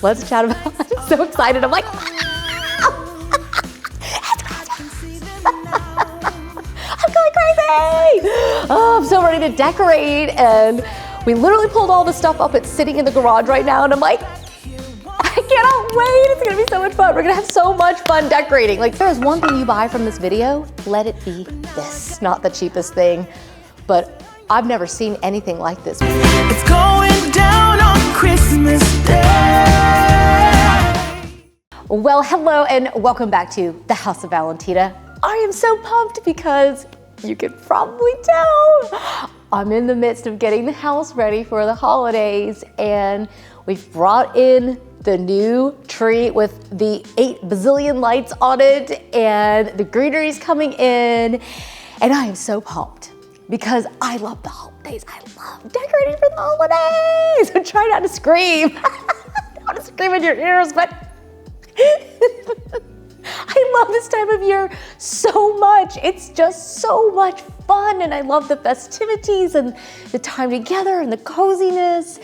let's chat about it. I'm so excited. I'm like, I'm going crazy. Oh, I'm so ready to decorate. And we literally pulled all the stuff up. It's sitting in the garage right now. And I'm like, I cannot wait. It's gonna be so much fun. We're gonna have so much fun decorating. Like, there's one thing you buy from this video, let it be this. Not the cheapest thing, but I've never seen anything like this. It's going down on Christmas Day. Well, hello and welcome back to the House of Valentina. I am so pumped because you can probably tell I'm in the midst of getting the house ready for the holidays, and we've brought in the new tree with the 8 bazillion lights on it, and the greenery's coming in, and I am so pumped because I love the holidays. I love decorating for the holidays. So try not to scream. I don't want to scream in your ears, but I love this time of year so much. It's just so much fun, and I love the festivities and the time together and the coziness.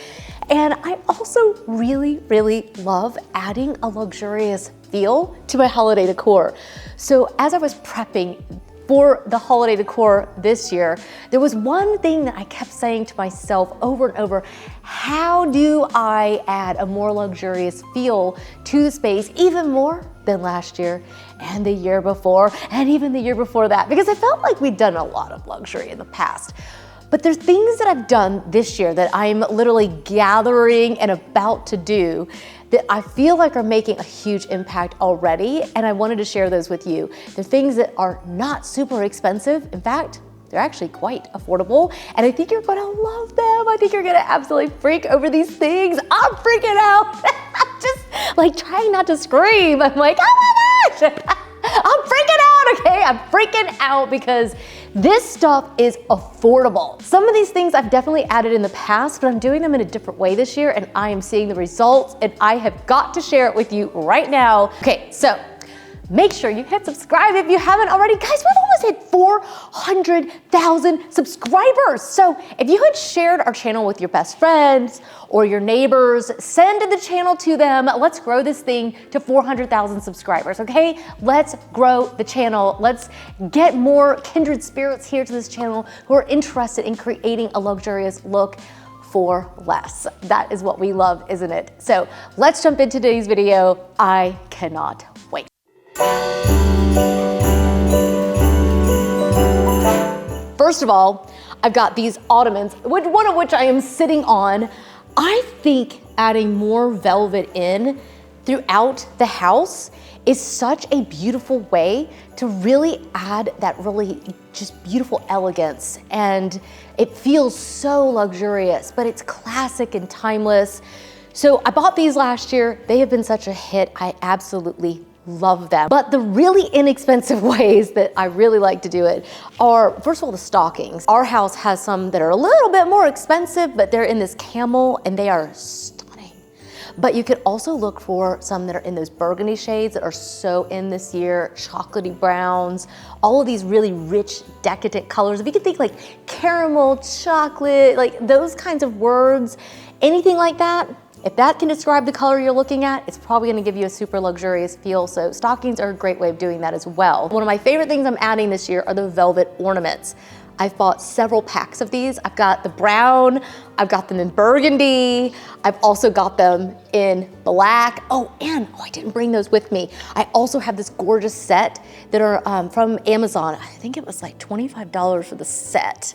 And I also really, really love adding a luxurious feel to my holiday decor. So as I was prepping for the holiday decor this year, there was one thing that I kept saying to myself over and over: how do I add a more luxurious feel to the space, even more than last year and the year before and even the year before that? Because I felt like we'd done a lot of luxury in the past. But there's things that I've done this year that I'm literally gathering and about to do that I feel like are making a huge impact already, and I wanted to share those with you. They're things that are not super expensive. In fact, they're actually quite affordable, and I think you're gonna love them. I think you're gonna absolutely freak over these things. I'm freaking out. I'm just like trying not to scream. I'm like, oh my gosh, I'm freaking out, okay? I'm freaking out because this stuff is affordable. Some of these things I've definitely added in the past, but I'm doing them in a different way this year, and I am seeing the results, and I have got to share it with you right now. Okay, so make sure you hit subscribe if you haven't already. Guys, we've almost hit 400,000 subscribers. So if you had shared our channel with your best friends or your neighbors, send the channel to them. Let's grow this thing to 400,000 subscribers, okay? Let's grow the channel. Let's get more kindred spirits here to this channel who are interested in creating a luxurious look for less. That is what we love, isn't it? So let's jump into today's video. I cannot wait. First of all, I've got these ottomans, one of which I am sitting on. I think adding more velvet in throughout the house is such a beautiful way to really add that really just beautiful elegance, and it feels so luxurious, but it's classic and timeless. So I bought these last year. They have been such a hit. I absolutely love them. But the really inexpensive ways that I really like to do it are, first of all, the stockings. Our house has some that are a little bit more expensive, but they're in this camel and they are stunning. But you could also look for some that are in those burgundy shades that are so in this year, chocolatey browns, all of these really rich, decadent colors. If you could think like caramel, chocolate, like those kinds of words, anything like that, if that can describe the color you're looking at, it's probably gonna give you a super luxurious feel. So stockings are a great way of doing that as well. One of my favorite things I'm adding this year are the velvet ornaments. I've bought several packs of these. I've got the brown, I've got them in burgundy, I've also got them in black. Oh, and I didn't bring those with me. I also have this gorgeous set that are from Amazon. I think it was like $25 for the set.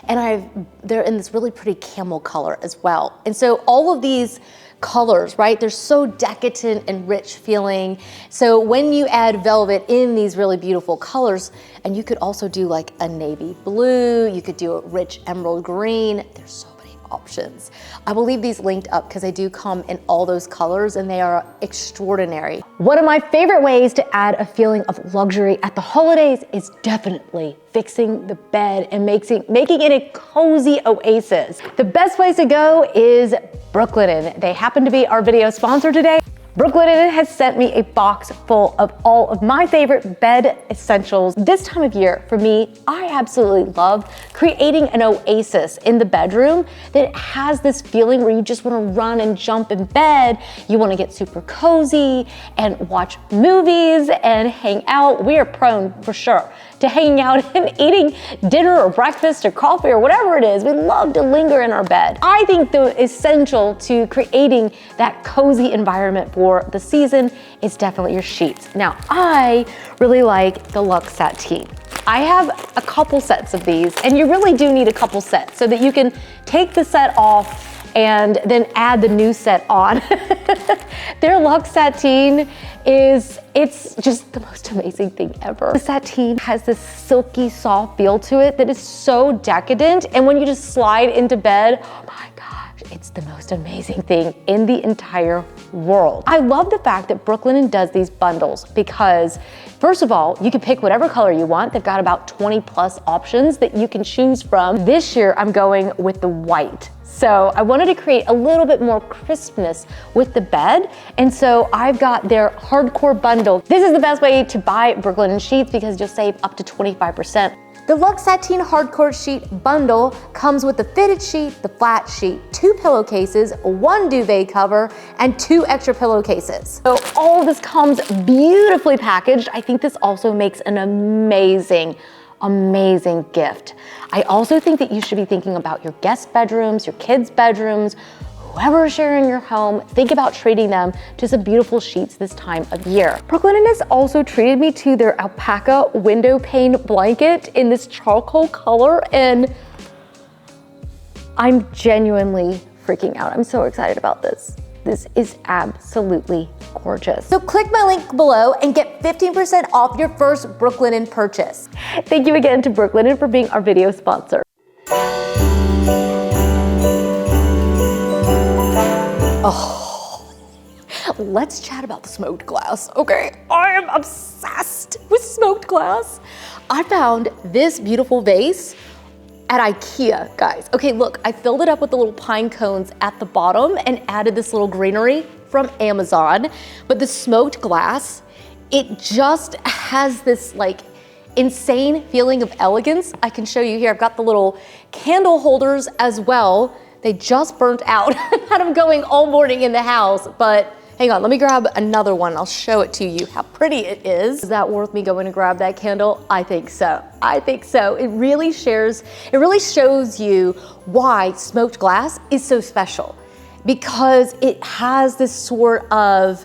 And they're in this really pretty camel color as well. And so all of these colors, right? They're so decadent and rich feeling. So when you add velvet in these really beautiful colors, and you could also do like a navy blue, you could do a rich emerald green. There's so many options. I will leave these linked up because they do come in all those colors and they are extraordinary. One of my favorite ways to add a feeling of luxury at the holidays is definitely fixing the bed and making it a cozy oasis. The best place to go is Brooklinen. They happen to be our video sponsor today. Brooklinen has sent me a box full of all of my favorite bed essentials. This time of year, for me, I absolutely love creating an oasis in the bedroom that has this feeling where you just want to run and jump in bed. You want to get super cozy and watch movies and hang out. We are prone, for sure, to hanging out and eating dinner or breakfast or coffee or whatever it is. We love to linger in our bed. I think the essential to creating that cozy environment for the season is definitely your sheets. Now, I really like the Luxe Sateen. I have a couple sets of these, and you really do need a couple sets so that you can take the set off and then add the new set on. Their Luxe Sateen it's just the most amazing thing ever. The sateen has this silky, soft feel to it that is so decadent, and when you just slide into bed, oh my gosh, it's the most amazing thing in the entire world. I love the fact that Brooklinen does these bundles because, first of all, you can pick whatever color you want. They've got about 20 plus options that you can choose from. This year, I'm going with the white. So I wanted to create a little bit more crispness with the bed, and so I've got their hardcore bundle. This is the best way to buy Brooklinen sheets because you'll save up to 25%. The Luxe Sateen Hardcore Sheet Bundle comes with the fitted sheet, the flat sheet, 2 pillowcases, 1 duvet cover, and 2 extra pillowcases. So all of this comes beautifully packaged. I think this also makes an amazing gift. I also think that you should be thinking about your guest bedrooms, your kids' bedrooms, whoever is sharing your home. Think about treating them to some beautiful sheets this time of year. Brooklinen has also treated me to their alpaca window pane blanket in this charcoal color, and I'm genuinely freaking out. I'm so excited about this. This is absolutely gorgeous. So click my link below and get 15% off your first Brooklinen purchase. Thank you again to Brooklinen for being our video sponsor. Oh, let's chat about the smoked glass, okay? I am obsessed with smoked glass. I found this beautiful vase at IKEA, guys. Okay, look, I filled it up with the little pine cones at the bottom and added this little greenery from Amazon. But the smoked glass, it just has this like insane feeling of elegance. I can show you here. I've got the little candle holders as well. They just burnt out. I had them going all morning in the house, but hang on, let me grab another one. I'll show it to you how pretty it is. Is that worth me going to grab that candle? I think so. I think so. It really shows you why smoked glass is so special, because it has this sort of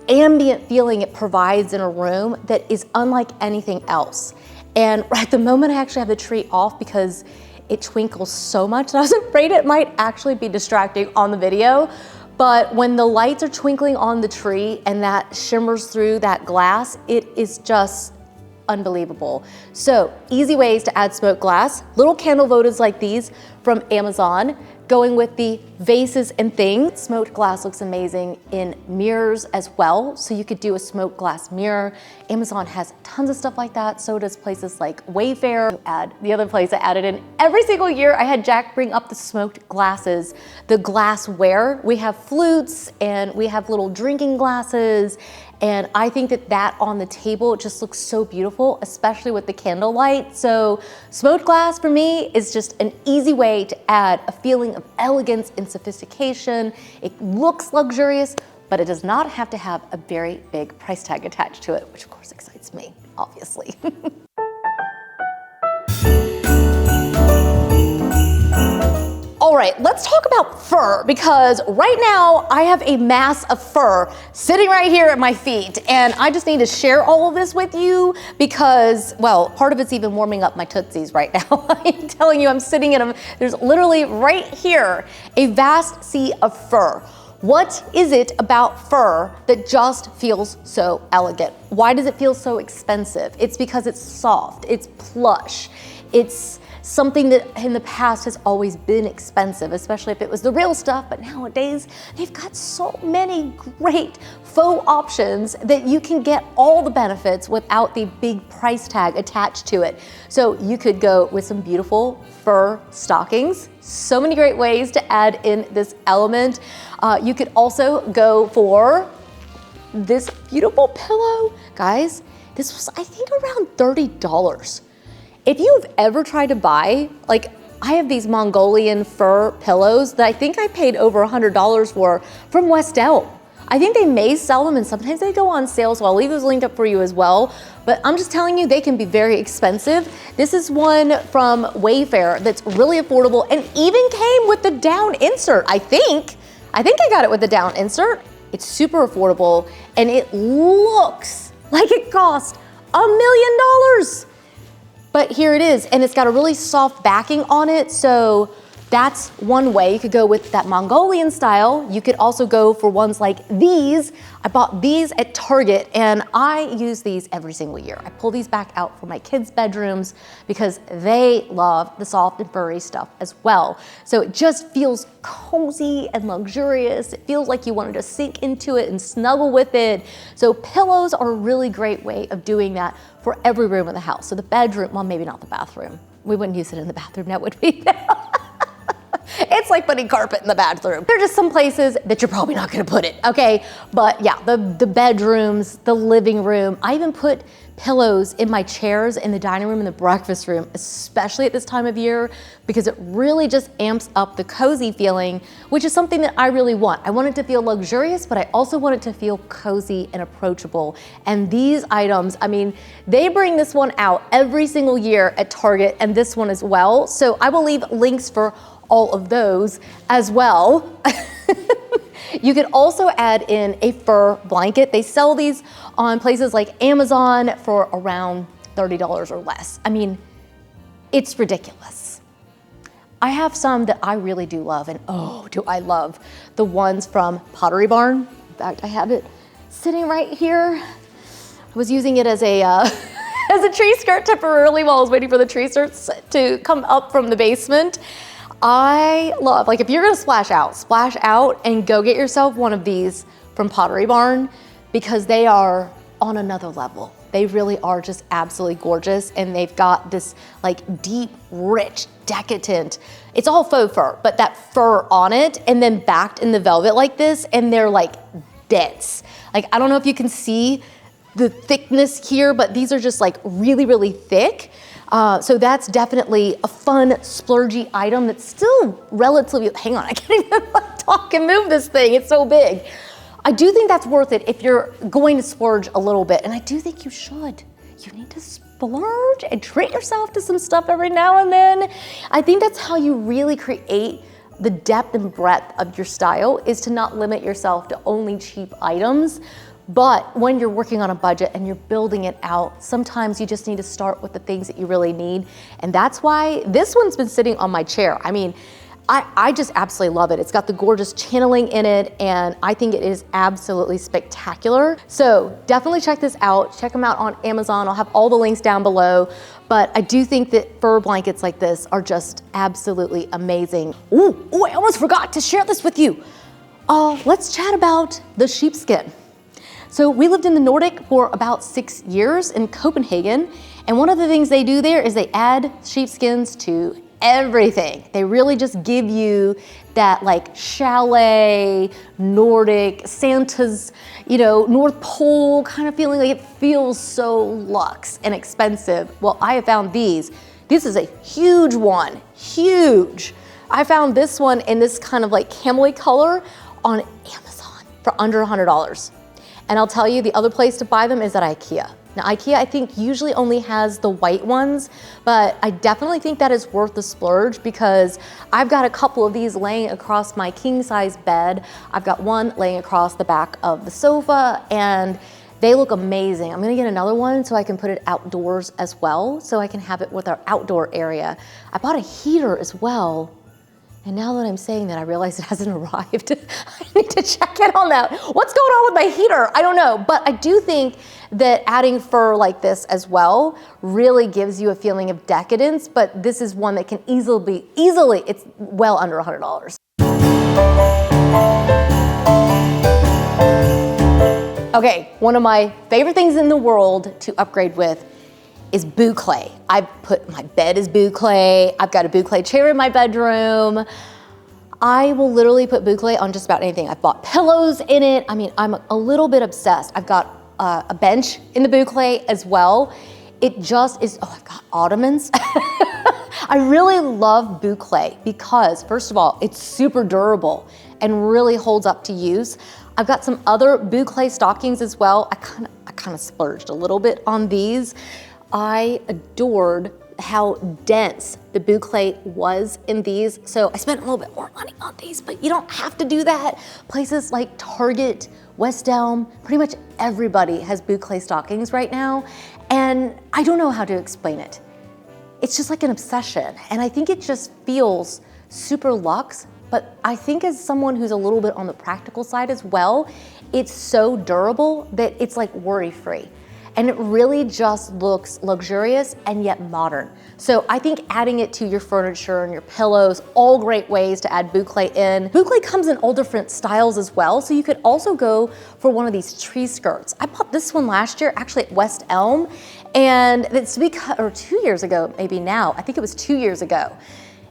ambient feeling it provides in a room that is unlike anything else. And at the moment I actually have the tree off because it twinkles so much that I was afraid it might actually be distracting on the video. But when the lights are twinkling on the tree and that shimmers through that glass, it is just unbelievable. So easy ways to add smoked glass. Little candle holders like these from Amazon, going with the vases and things. Smoked glass looks amazing in mirrors as well. So you could do a smoked glass mirror. Amazon has tons of stuff like that. So does places like Wayfair. The other place I added in every single year, I had Jack bring up the smoked glasses, the glassware. We have flutes and we have little drinking glasses. And I think that on the table just looks so beautiful, especially with the candlelight. So smoked glass for me is just an easy way to add a feeling of elegance and sophistication. It looks luxurious, but it does not have to have a very big price tag attached to it, which of course excites me, obviously. All right, let's talk about fur, because right now I have a mass of fur sitting right here at my feet, and I just need to share all of this with you because, well, part of it's even warming up my tootsies right now. I'm telling you, I'm sitting in there's literally right here a vast sea of fur. What is it about fur that just feels so elegant? Why does it feel so expensive? It's because it's soft, it's plush, it's something that in the past has always been expensive, especially if it was the real stuff, but nowadays they've got so many great faux options that you can get all the benefits without the big price tag attached to it. So you could go with some beautiful fur stockings. So many great ways to add in this element. You could also go for this beautiful pillow. Guys, this was, I think, around $30. If you've ever tried to buy, like, I have these Mongolian fur pillows that I think I paid over $100 for from West Elm. I think they may sell them and sometimes they go on sale, so I'll leave those linked up for you as well. But I'm just telling you, they can be very expensive. This is one from Wayfair that's really affordable and even came with the down insert, I think. I got it with the down insert. It's super affordable and it looks like it cost $1 million. But here it is, and it's got a really soft backing on it, so that's one way. You could go with that Mongolian style. You could also go for ones like these. I bought these at Target, and I use these every single year. I pull these back out for my kids' bedrooms because they love the soft and furry stuff as well. So it just feels cozy and luxurious. It feels like you wanted to sink into it and snuggle with it. So pillows are a really great way of doing that for every room in the house. So the bedroom, well, maybe not the bathroom. We wouldn't use it in the bathroom, that would be It's like putting carpet in the bathroom. There are just some places that you're probably not gonna put it, okay? But yeah, the bedrooms, the living room. I even put pillows in my chairs in the dining room and the breakfast room, especially at this time of year, because it really just amps up the cozy feeling, which is something that I really want. I want it to feel luxurious, but I also want it to feel cozy and approachable. And these items, I mean, they bring this one out every single year at Target and this one as well. So I will leave links for all of those as well. You could also add in a fur blanket. They sell these on places like Amazon for around $30 or less. I mean, it's ridiculous. I have some that I really do love, and oh, do I love the ones from Pottery Barn. In fact, I have it sitting right here. I was using it as a as a tree skirt temporarily while I was waiting for the tree skirts to come up from the basement. I love, like, if you're gonna splash out and go get yourself one of these from Pottery Barn, because they are on another level. They really are just absolutely gorgeous, and they've got this like deep, rich, decadent, it's all faux fur, but that fur on it and then backed in the velvet like this, and they're like dense. Like, I don't know if you can see the thickness here, but these are just like really, really thick. So that's definitely a fun, splurgy item that's still relatively, hang on, I can't even talk and move this thing, it's so big. I do think that's worth it if you're going to splurge a little bit, and I do think you should. You need to splurge and treat yourself to some stuff every now and then. I think that's how you really create the depth and breadth of your style, is to not limit yourself to only cheap items. But when you're working on a budget and you're building it out, sometimes you just need to start with the things that you really need. And that's why this one's been sitting on my chair. I mean, I just absolutely love it. It's got the gorgeous channeling in it, and I think it is absolutely spectacular. So definitely check this out. Check them out on Amazon. I'll have all the links down below. But I do think that fur blankets like this are just absolutely amazing. Ooh, I almost forgot to share this with you. Let's chat about the sheepskin. So we lived in the Nordic for about 6 years in Copenhagen, and one of the things they do there is they add sheepskins to everything. They really just give you that like chalet, Nordic, Santa's, North Pole kind of feeling. Like, it feels so luxe and expensive. Well, I have found these. This is a huge one, huge. I found this one in this kind of like camel color on Amazon for under $100. And I'll tell you, the other place to buy them is at IKEA. Now, IKEA, I think, usually only has the white ones, but I definitely think that is worth the splurge, because I've got a couple of these laying across my king-size bed. I've got one laying across the back of the sofa, and they look amazing. I'm gonna get another one so I can put it outdoors as well, so I can have it with our outdoor area. I bought a heater as well. And now that I'm saying that, I realize it hasn't arrived. I need to check in on that. What's going on with my heater? I don't know. But I do think that adding fur like this as well really gives you a feeling of decadence. But this is one that can easily, it's well under $100. Okay, one of my favorite things in the world to upgrade with is boucle. My bed is boucle. I've got a boucle chair in my bedroom. I will literally put boucle on just about anything. I've bought pillows in it. I mean, I'm a little bit obsessed. I've got a bench in the boucle as well. It just is, oh, I've got ottomans. I really love boucle because, first of all, it's super durable and really holds up to use. I've got some other boucle stockings as well. I kind of splurged a little bit on these. I adored how dense the boucle was in these. So I spent a little bit more money on these, but you don't have to do that. Places like Target, West Elm, pretty much everybody has boucle stockings right now. And I don't know how to explain it. It's just like an obsession. And I think it just feels super luxe, but I think as someone who's a little bit on the practical side as well, it's so durable that it's like worry-free. And it really just looks luxurious and yet modern. So I think adding it to your furniture and your pillows, all great ways to add boucle in. Boucle comes in all different styles as well, so you could also go for one of these tree skirts. I bought this one last year, actually at West Elm, and it's because, or 2 years ago, maybe now, I think it was 2 years ago.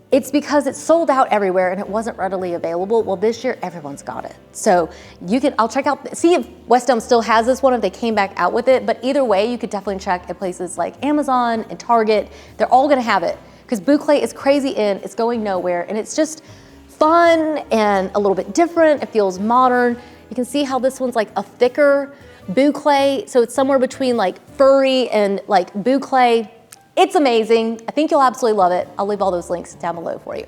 It's because it's sold out everywhere and it wasn't readily available. Well, this year, everyone's got it. So you can, I'll check out, see if West Elm still has this one, if they came back out with it. But either way, you could definitely check at places like Amazon and Target. They're all gonna have it because boucle is crazy in, it's going nowhere, and it's just fun and a little bit different. It feels modern. You can see how this one's like a thicker boucle. So it's somewhere between like furry and like boucle. It's amazing. I think you'll absolutely love it. I'll leave all those links down below for you.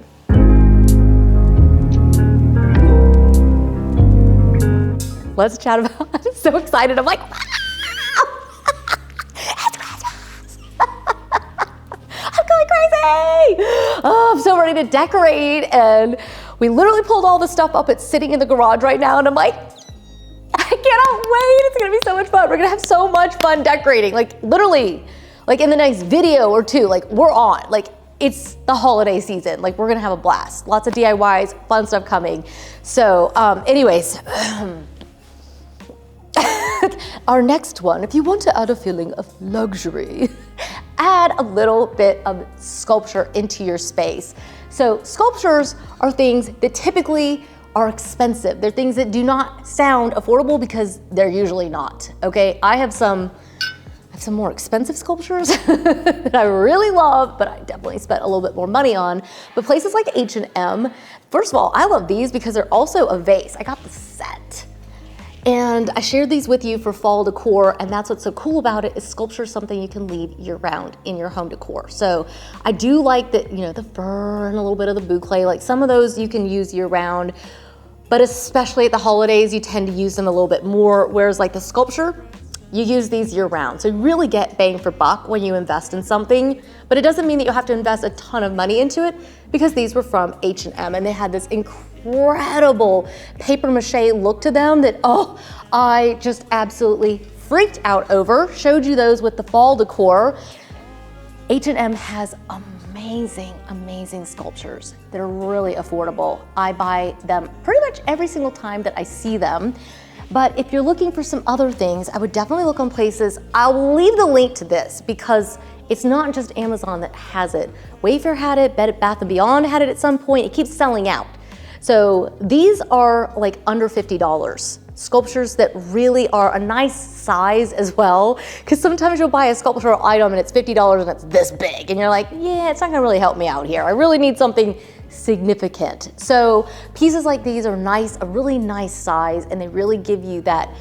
Let's chat about, I'm so excited. I'm like, wow! It's Christmas! I'm going crazy! Oh, I'm so ready to decorate. And we literally pulled all the stuff up. It's sitting in the garage right now. And I'm like, I cannot wait. It's gonna be so much fun. We're gonna have so much fun decorating. Like literally, like in the next video or two, like we're on, like it's the holiday season. Like we're gonna have a blast. Lots of DIYs, fun stuff coming. So anyways, our next one, if you want to add a feeling of luxury, add a little bit of sculpture into your space. So sculptures are things that typically are expensive. They're things that do not sound affordable because they're usually not, okay? I have some more expensive sculptures that I really love, but I definitely spent a little bit more money on. But places like H&M, first of all, I love these because they're also a vase. I got the set. And I shared these with you for fall decor, and that's what's so cool about it is sculpture is something you can leave year round in your home decor. So I do like that, you know, the fur and a little bit of the boucle, like some of those you can use year round, but especially at the holidays, you tend to use them a little bit more, whereas like the sculpture, you use these year round. So you really get bang for buck when you invest in something, but it doesn't mean that you have to invest a ton of money into it because these were from H&M and they had this incredible paper mache look to them that, oh, I just absolutely freaked out over. Showed you those with the fall decor. H&M has amazing, amazing sculptures that are really affordable. I buy them pretty much every single time that I see them. But if you're looking for some other things, I would definitely look on places. I'll leave the link to this because it's not just Amazon that has it. Wayfair had it, Bed Bath & Beyond had it at some point. It keeps selling out. So these are like under $50. Sculptures that really are a nice size as well. Because sometimes you'll buy a sculptural item and it's $50 and it's this big. And you're like, yeah, it's not gonna really help me out here. I really need something significant. So pieces like these are nice, a really nice size, and they really give you that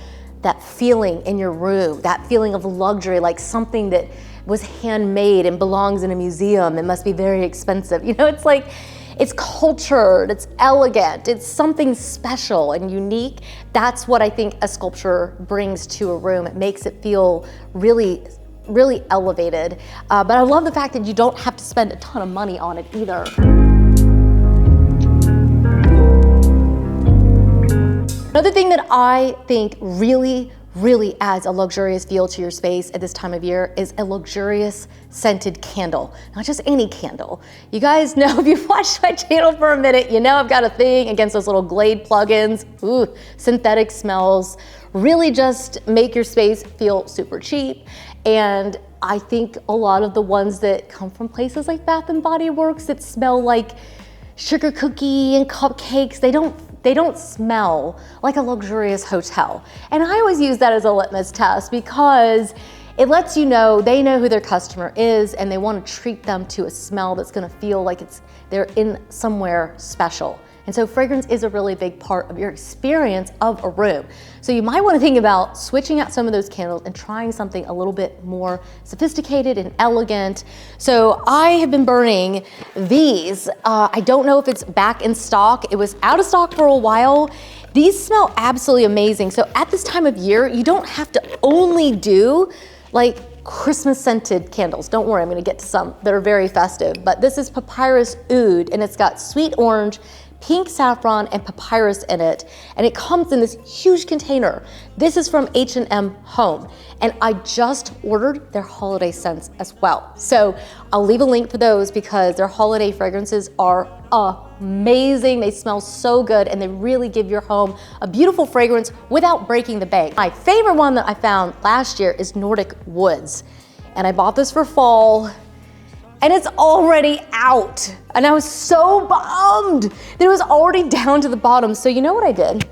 feeling in your room, that feeling of luxury, like something that was handmade and belongs in a museum and must be very expensive. You know, it's like, it's cultured, it's elegant, it's something special and unique. That's what I think a sculpture brings to a room. It makes it feel really, really elevated. But I love the fact that you don't have to spend a ton of money on it either. Another thing that I think really adds a luxurious feel to your space at this time of year is a luxurious scented candle. Not just any candle. You guys know, if you've watched my channel for a minute, you know I've got a thing against those little Glade plugins. Ooh, synthetic smells. Really just make your space feel super cheap. And I think a lot of the ones that come from places like Bath & Body Works that smell like sugar cookie and cupcakes. They don't smell like a luxurious hotel. And I always use that as a litmus test because it lets you know they know who their customer is and they want to treat them to a smell that's going to feel like they're in somewhere special. And so fragrance is a really big part of your experience of a room. So you might want to think about switching out some of those candles and trying something a little bit more sophisticated and elegant. So I have been burning these. I don't know if it's back in stock. It was out of stock for a while. These smell absolutely amazing. So at this time of year, you don't have to only do like Christmas scented candles. Don't worry, I'm gonna get to some that are very festive, but this is Papyrus Oud and it's got sweet orange, pink saffron, and papyrus in it. And it comes in this huge container. This is from H&M Home. And I just ordered their holiday scents as well. So I'll leave a link for those because their holiday fragrances are amazing. They smell so good and they really give your home a beautiful fragrance without breaking the bank. My favorite one that I found last year is Nordic Woods. And I bought this for fall and it's already out. And I was so bummed that it was already down to the bottom. So you know what I did?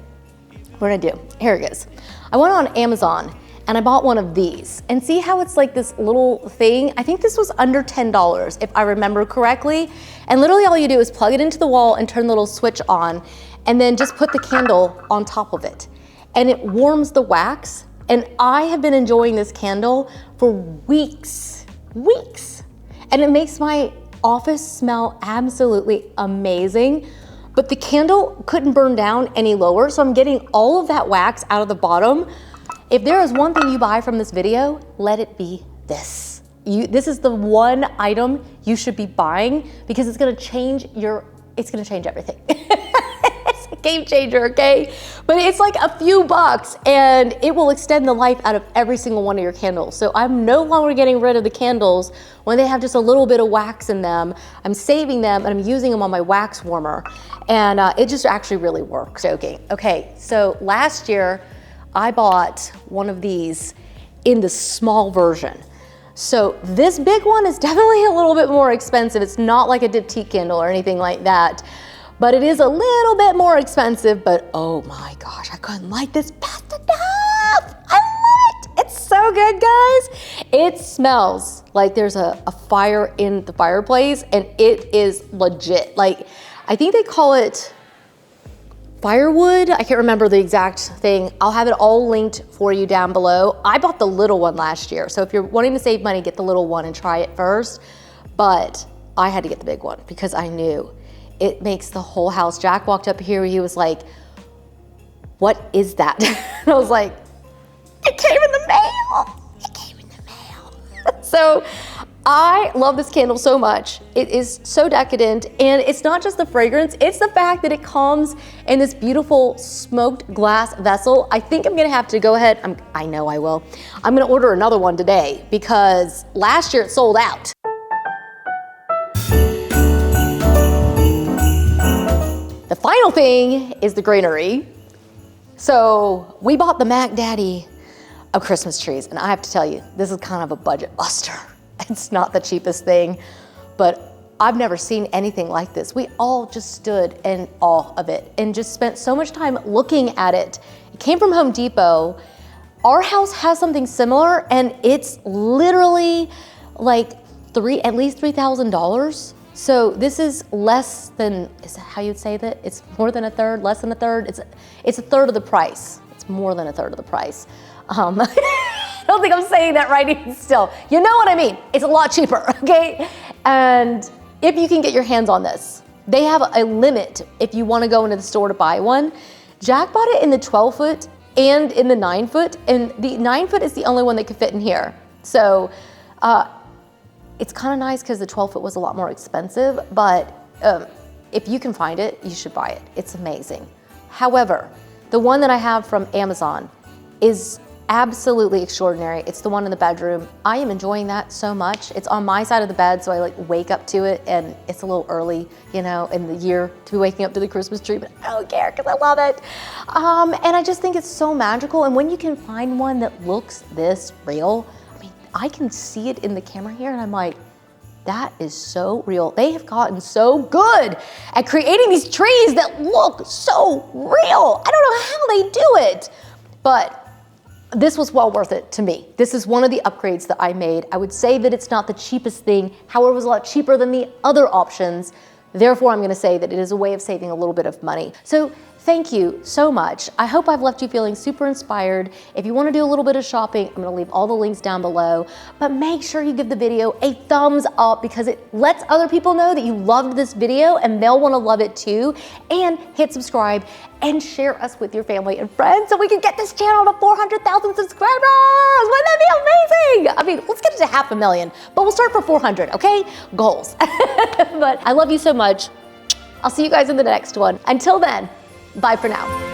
What did I do? Here it is. I went on Amazon and I bought one of these. And see how it's like this little thing? I think this was under $10 if I remember correctly. And literally all you do is plug it into the wall and turn the little switch on and then just put the candle on top of it. And it warms the wax. And I have been enjoying this candle for weeks. And it makes my office smell absolutely amazing, but the candle couldn't burn down any lower, so I'm getting all of that wax out of the bottom. If there is one thing you buy from this video, let it be this. This is the one item you should be buying because it's gonna change everything. It's a game changer, okay? But it's like a few bucks and it will extend the life out of every single one of your candles. So I'm no longer getting rid of the candles when they have just a little bit of wax in them. I'm saving them and I'm using them on my wax warmer. And it just actually really works. Joking. Okay, so last year I bought one of these in the small version. So this big one is definitely a little bit more expensive. It's not like a diptyque candle or anything like that. But it is a little bit more expensive, but oh my gosh, I couldn't like this fast enough. I love it. It's so good, guys. It smells like there's a fire in the fireplace and it is legit. Like, I think they call it firewood. I can't remember the exact thing. I'll have it all linked for you down below. I bought the little one last year. So if you're wanting to save money, get the little one and try it first. But I had to get the big one because I knew it makes the whole house. Jack walked up here, he was like, what is that? And I was like, it came in the mail. It came in the mail. So I love this candle so much. It is so decadent and it's not just the fragrance, it's the fact that it comes in this beautiful smoked glass vessel. I think I'm gonna have to go ahead, I know I will. I'm gonna order another one today because last year it sold out. The final thing is the Greenery. So we bought the Mac Daddy of Christmas trees, and I have to tell you, this is kind of a budget buster. It's not the cheapest thing, but I've never seen anything like this. We all just stood in awe of it and just spent so much time looking at it. It came from Home Depot. Our house has something similar, and it's literally like at least $3,000. So this is less than, is that how you'd say that? It's more than a third, less than a third? It's a third of the price. It's more than a third of the price. I don't think I'm saying that right even still. You know what I mean? It's a lot cheaper, okay? And if you can get your hands on this, they have a limit if you wanna go into the store to buy one. Jack bought it in the 12-foot and in the 9-foot, and the 9-foot is the only one that could fit in here. So, it's kind of nice because the 12-foot was a lot more expensive, but if you can find it, you should buy it. It's amazing. However, the one that I have from Amazon is absolutely extraordinary. It's the one in the bedroom. I am enjoying that so much. It's on my side of the bed, so I like wake up to it, and it's a little early, you know, in the year to be waking up to the Christmas tree, but I don't care because I love it. And I just think it's so magical. And when you can find one that looks this real, I can see it in the camera here and I'm like, That is so real. They have gotten so good at creating these trees that look so real. I don't know how they do it, but this was well worth it to me. This is one of the upgrades that I made. I would say that it's not the cheapest thing. However, it was a lot cheaper than the other options. Therefore, I'm gonna say that it is a way of saving a little bit of money. So thank you so much. I hope I've left you feeling super inspired. If you wanna do a little bit of shopping, I'm gonna leave all the links down below, but make sure you give the video a thumbs up because it lets other people know that you loved this video and they'll wanna love it too. And hit subscribe and share us with your family and friends so we can get this channel to 400,000 subscribers. Wouldn't that be amazing? I mean, let's get it to 500,000, but we'll start for 400, okay? Goals. But I love you so much. I'll see you guys in the next one. Until then, bye for now.